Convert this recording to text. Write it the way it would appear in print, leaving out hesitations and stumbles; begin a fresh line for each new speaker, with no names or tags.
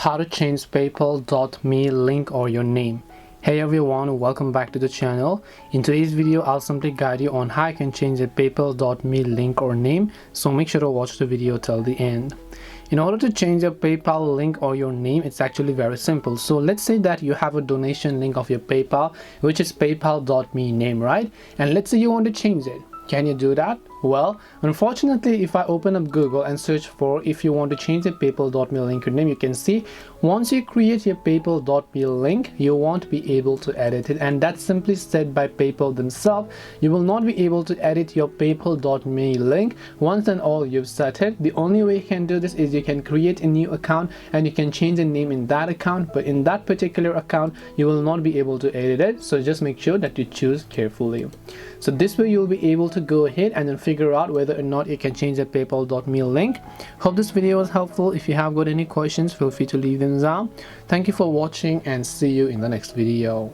how to change paypal.me link or your name. Hey everyone, welcome back to the channel. In today's video I'll simply guide you on how you can change a paypal.me link or name, so make sure to watch the video till the end. In order to change your PayPal link or your name, it's actually very simple. So let's say that you have a donation link of your PayPal, which is paypal.me name, right? And let's say you want to change it. Can you do that? Well, unfortunately, if I open up Google and search for if you want to change the paypal.me link or name, you can see once you create your paypal.me link, you won't be able to edit it, and that's simply said by PayPal themselves. You will not be able to edit your paypal.me link once and all you've set it. The only way you can do this is you can create a new account and you can change the name in that account, but in that particular account you will not be able to edit it, so just make sure that you choose carefully. So this way you'll be able to go ahead and then figure out whether or not you can change the paypal.me link. Hope this video was helpful. If you have got any questions, feel free to leave them down. Thank you for watching and see you in the next video.